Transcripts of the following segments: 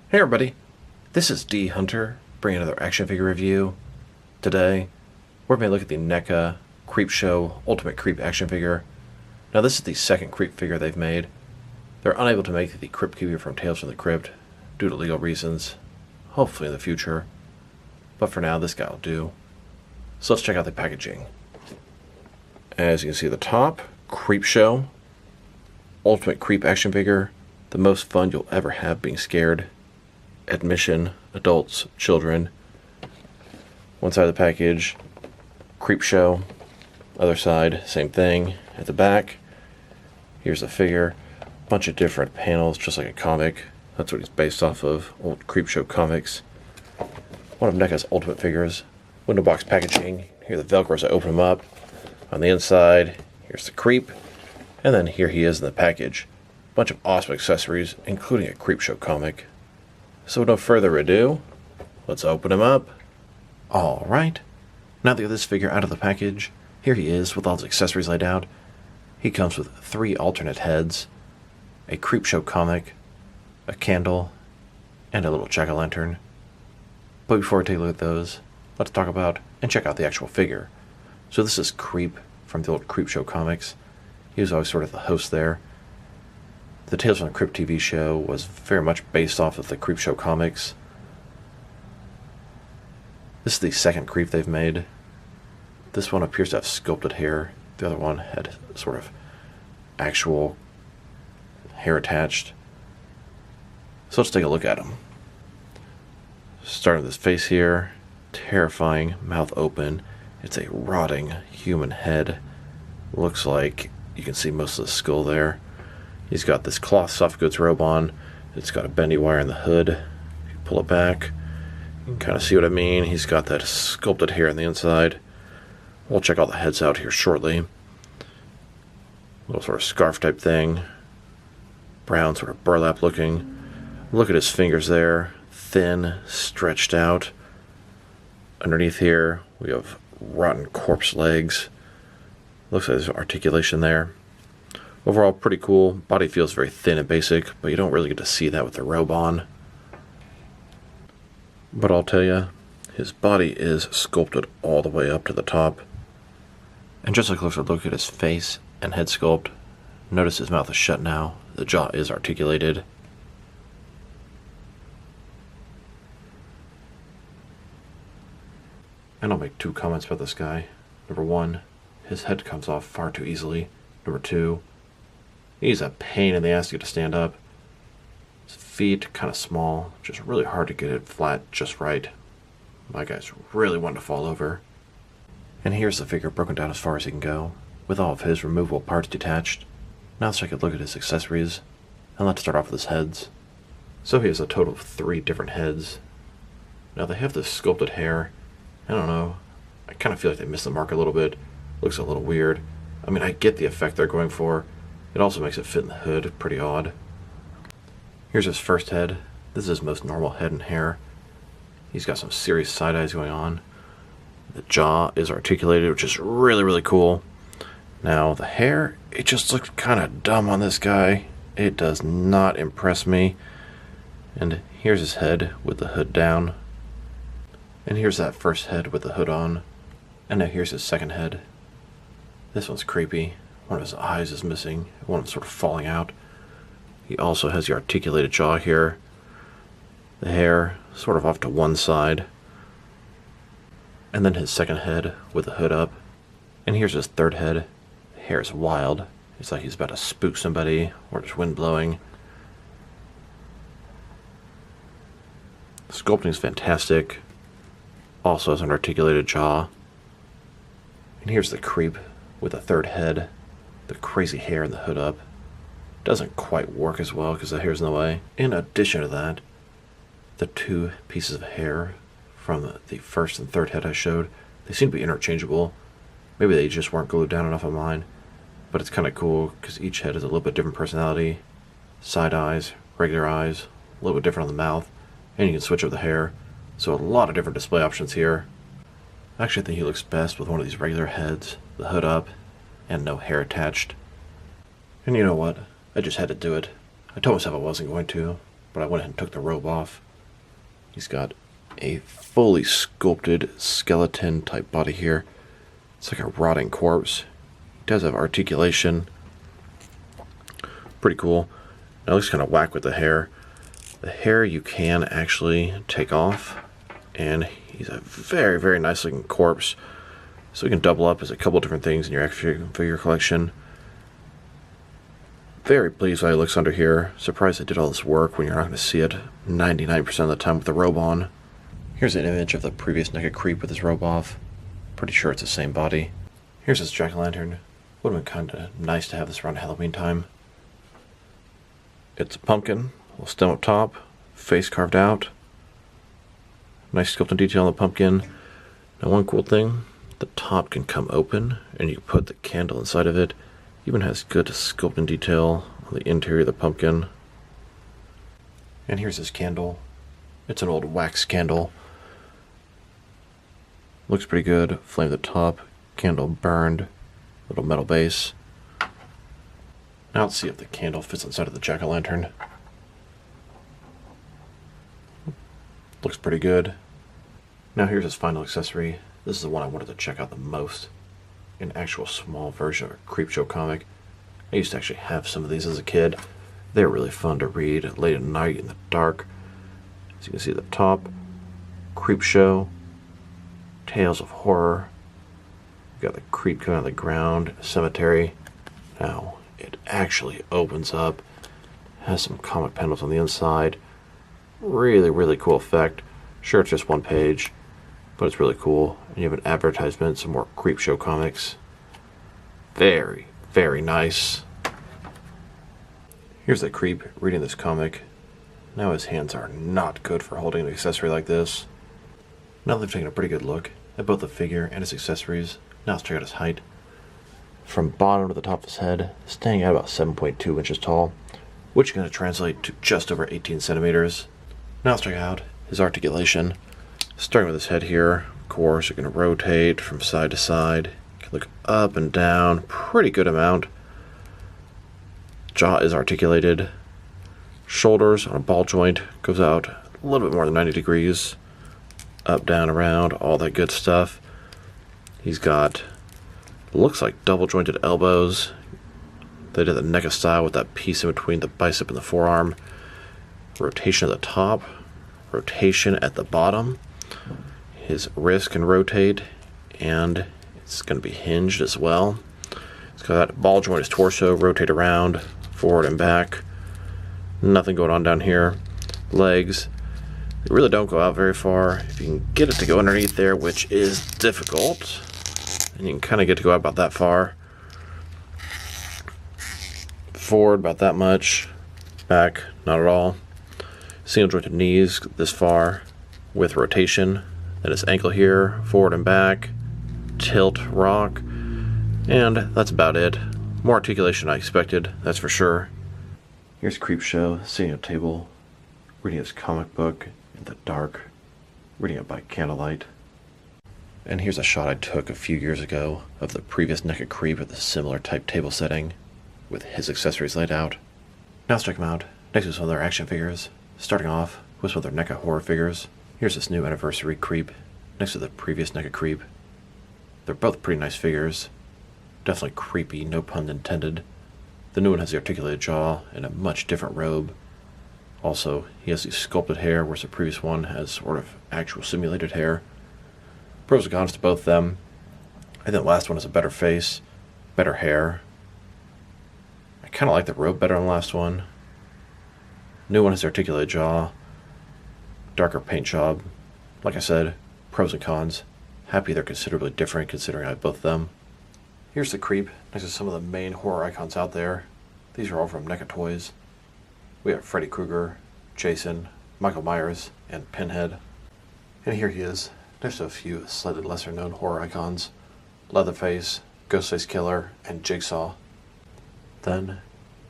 Hey everybody, this is D Hunter, bringing another action figure review. Today, we're going to look at the Neca Creepshow Ultimate Creep action figure. Now this is the second Creep figure they've made. They're unable to make the Crypt figure from Tales from the Crypt due to legal reasons, hopefully in the future. But for now, this guy will do. So let's check out the packaging. As you can see at the top, Creepshow Ultimate Creep action figure, the most fun you'll ever have being scared. Admission, adults, children. One side of the package, Creepshow. Other side, same thing. At the back, here's the figure. Bunch of different panels, just like a comic. That's what he's based off of, old Creepshow comics. One of NECA's ultimate figures. Window box packaging. Here are the Velcros, I open them up. On the inside, here's the Creep. And then here he is in the package. Bunch of awesome accessories, including a Creepshow comic. So with no further ado, let's open him up. Alright, now that we got this figure out of the package, here he is with all his accessories laid out. He comes with 3 alternate heads, a Creepshow comic, a candle, and a little jack-o'-lantern. But before we take a look at those, let's talk about and check out the actual figure. So this is Creep from the old Creepshow comics. He was always sort of the host there. The Tales from the Crypt TV show was very much based off of the Creepshow comics. This is the second Creep they've made. This one appears to have sculpted hair. The other one had sort of actual hair attached. So let's take a look at him. Starting with his face here. Terrifying, mouth open. It's a rotting human head. Looks like you can see most of the skull there. He's got this cloth soft goods robe on. It's got a bendy wire in the hood. If you pull it back, you can kind of see what I mean. He's got that sculpted hair on the inside. We'll check all the heads out here shortly. Little sort of scarf type thing. Brown, sort of burlap looking. Look at his fingers there. Thin, stretched out. Underneath here, we have rotten corpse legs. Looks like there's articulation there. Overall, pretty cool. Body feels very thin and basic, but you don't really get to see that with the robe on. But I'll tell you, his body is sculpted all the way up to the top. And just a closer look at his face and head sculpt, notice his mouth is shut now. The jaw is articulated. And I'll make 2 comments about this guy. Number 1, his head comes off far too easily. Number 2, he's a pain in the ass to get to stand up. His feet kind of small, just really hard to get it flat just right. My guy's really wanting to fall over. And here's the figure broken down as far as he can go, with all of his removable parts detached. Now let's take a look at his accessories, and let's start off with his heads. So he has a total of 3 different heads. Now they have this sculpted hair. I don't know, I kind of feel like they missed the mark a little bit. Looks a little weird. I mean, I get the effect they're going for. It also makes it fit in the hood, pretty odd. Here's his first head. This is his most normal head and hair. He's got some serious side eyes going on. The jaw is articulated, which is really, really cool. Now, the hair, it just looks kind of dumb on this guy. It does not impress me. And here's his head with the hood down. And here's that first head with the hood on. And now here's his second head. This one's creepy. One of his eyes is missing. One of them sort of falling out. He also has the articulated jaw here. The hair sort of off to one side. And then his second head with the hood up. And here's his third head. The hair is wild. It's like he's about to spook somebody or there's wind blowing. The sculpting is fantastic. Also has an articulated jaw. And here's the Creep with the third head. The crazy hair and the hood up. Doesn't quite work as well because the hair's in the way. In addition to that, the 2 pieces of hair from the first and third head I showed, they seem to be interchangeable. Maybe they just weren't glued down enough on mine. But it's kind of cool because each head has a little bit different personality. Side eyes, regular eyes, a little bit different on the mouth. And you can switch up the hair. So a lot of different display options here. Actually, I think he looks best with one of these regular heads, the hood up, and no hair attached. And you know what? I just had to do it. I told myself I wasn't going to, but I went ahead and took the robe off. He's got a fully sculpted skeleton type body here. It's like a rotting corpse. He does have articulation. Pretty cool. Now it looks kind of whack with the hair. The hair you can actually take off, and he's a very, very nice looking corpse. So you can double up as a couple different things in your action figure collection. Very pleased with how he looks under here. Surprised I did all this work when you're not going to see it 99% of the time with the robe on. Here's an image of the previous Neca Creep with his robe off. Pretty sure it's the same body. Here's his jack-o'-lantern. Would have been kind of nice to have this around Halloween time. It's a pumpkin, a little stem up top, face carved out. Nice sculpting detail on the pumpkin. Now one cool thing, the top can come open and you can put the candle inside of it. Even has good sculpting detail on the interior of the pumpkin. And here's his candle. It's an old wax candle. Looks pretty good. Flame at the top, candle burned, little metal base. Now let's see if the candle fits inside of the jack-o'-lantern. Looks pretty good. Now here's his final accessory. This is the one I wanted to check out the most. An actual small version of a Creepshow comic. I used to actually have some of these as a kid. They were really fun to read late at night in the dark. As you can see at the top, Creepshow, Tales of Horror. You got the creep coming out of the ground, cemetery. Now it actually opens up, has some comic panels on the inside. Really, really cool effect. Sure, it's just one page, but it's really cool. And you have an advertisement, some more Creepshow comics. Very, very nice. Here's the creep reading this comic. Now his hands are not good for holding an accessory like this. Now they've taken a pretty good look at both the figure and his accessories. Now let's check out his height. From bottom to the top of his head, standing at about 7.2 inches tall, which is going to translate to just over 18 centimeters. Now let's check out his articulation. Starting with his head here, of course, it can rotate from side to side. You can look up and down, pretty good amount. Jaw is articulated. Shoulders on a ball joint, goes out a little bit more than 90 degrees. Up, down, around, all that good stuff. He's got, looks like double jointed elbows. They did the Neca style with that piece in between the bicep and the forearm. Rotation at the top, rotation at the bottom. His wrist can rotate, and it's going to be hinged as well. It's got that ball joint, his torso, rotate around, forward and back. Nothing going on down here. Legs, they really don't go out very far. If you can get it to go underneath there, which is difficult, and you can kind of get to go out about that far. Forward about that much. Back, not at all. Single jointed knees this far with rotation. Then his ankle here, forward and back, tilt, rock, and that's about it. More articulation than I expected, that's for sure. Here's Creepshow sitting at a table, reading his comic book in the dark, reading it by candlelight. And here's a shot I took a few years ago of the previous Neca Creep with a similar type table setting, with his accessories laid out. Now let's check them out, next to some of their action figures, starting off with some of their Neca horror figures. Here's this new anniversary Creep, next to the previous Neca Creep. They're both pretty nice figures. Definitely creepy, no pun intended. The new one has the articulated jaw and a much different robe. Also, he has the sculpted hair, whereas the previous one has sort of actual simulated hair. Pros and cons to both of them. I think the last one has a better face, better hair. I kind of like the robe better than the last one. New one has the articulated jaw, darker paint job. Like I said, pros and cons. Happy they're considerably different considering I have both of them. Here's the Creep, next to some of the main horror icons out there. These are all from Neca Toys. We have Freddy Krueger, Jason, Michael Myers, and Pinhead. And here he is, next to a few slightly lesser known horror icons. Leatherface, Ghostface Killer, and Jigsaw. Then,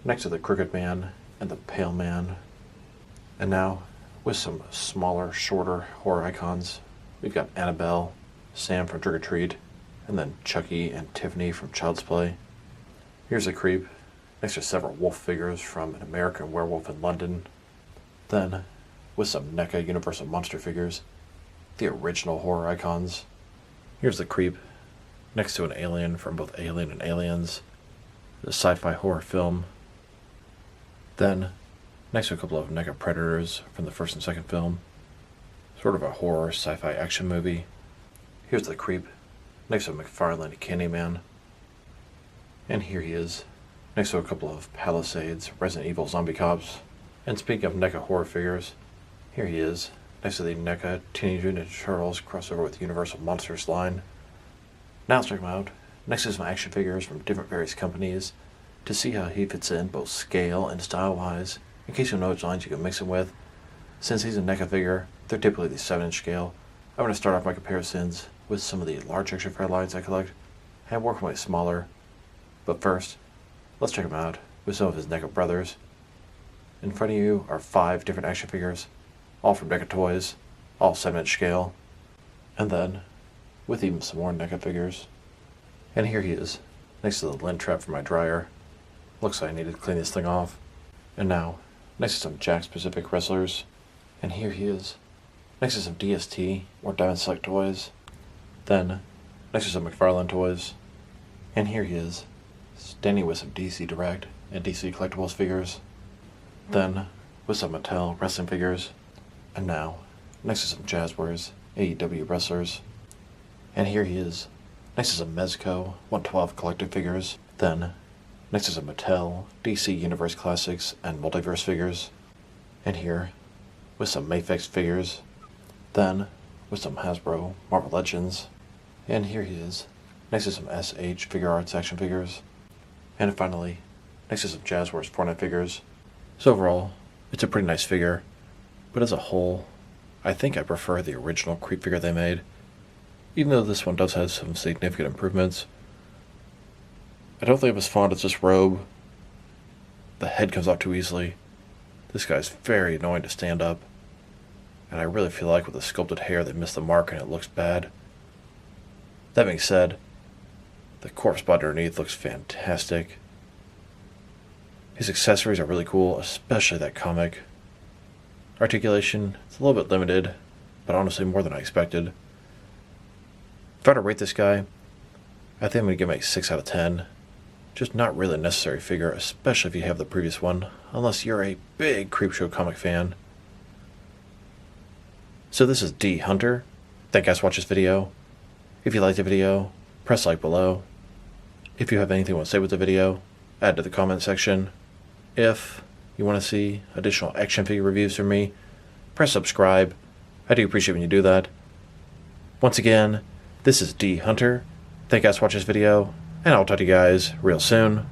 next to the Crooked Man and the Pale Man. And now, with some smaller, shorter horror icons, we've got Annabelle, Sam from Trick or Treat, and then Chucky and Tiffany from Child's Play. Here's a Creep, next to several wolf figures from An American Werewolf in London, Then, with some NECA Universal Monster figures, the original horror icons. Here's the Creep, next to an alien from both Alien and Aliens, the sci-fi horror film. Then, next to a couple of NECA Predators from the first and second film, sort of a horror sci-fi action movie. Here's the Creep, next to a McFarlane Candyman. And here he is, next to a couple of Palisades Resident Evil zombie cops. And speaking of NECA horror figures, here he is, next to the NECA Teenage Mutant Ninja Turtles crossover with Universal Monsters line. Now let's check him out, next to some action figures from different various companies, to see how he fits in both scale and style-wise, in case you know which lines you can mix him with. Since he's a NECA figure, they're typically the 7-inch scale. I'm going to start off my comparisons with some of the large action figure lines I collect, and work my way smaller. But first, let's check him out with some of his NECA brothers. In front of you are 5 different action figures, all from NECA Toys, all 7-inch scale. And then, with even some more NECA figures. And here he is, next to the lint trap for my dryer. Looks like I needed to clean this thing off. And now, next to some Jakks Pacific wrestlers. And here he is, next to some DST or Diamond Select toys. Then, next to some McFarlane toys. And here he is, standing with some DC Direct and DC Collectibles figures. Then, with some Mattel wrestling figures. And now, next to some Jazzwares AEW wrestlers. And here he is, next to some Mezco 112 collective figures. Then, next to some Mattel DC Universe Classics and Multiverse figures. And here, with some Mayfix figures. Then, with some Hasbro Marvel Legends. And here he is, next to some SH Figure Arts action figures. And finally, next to some Jazzwares Fortnite figures. So overall, it's a pretty nice figure, but as a whole, I think I prefer the original Creep figure they made, even though this one does have some significant improvements. I don't think I'm as fond of this robe. The head comes off too easily. This guy's very annoying to stand up, and I really feel like with the sculpted hair they missed the mark and it looks bad. That being said, the corpse body underneath looks fantastic. His accessories are really cool, especially that comic. Articulation, it's a little bit limited, but honestly more than I expected. If I were to rate this guy, I think I'm going to give him a 6 out of 10. Just not really a necessary figure, especially if you have the previous one, unless you're a big Creepshow comic fan. So this is D Hunter. Thank you guys for watching this video. If you liked the video, press like below. If you have anything you want to say with the video, add to the comment section. If you want to see additional action figure reviews from me, press subscribe. I do appreciate when you do that. Once again, this is D Hunter. Thank you guys for watching this video, and I'll talk to you guys real soon.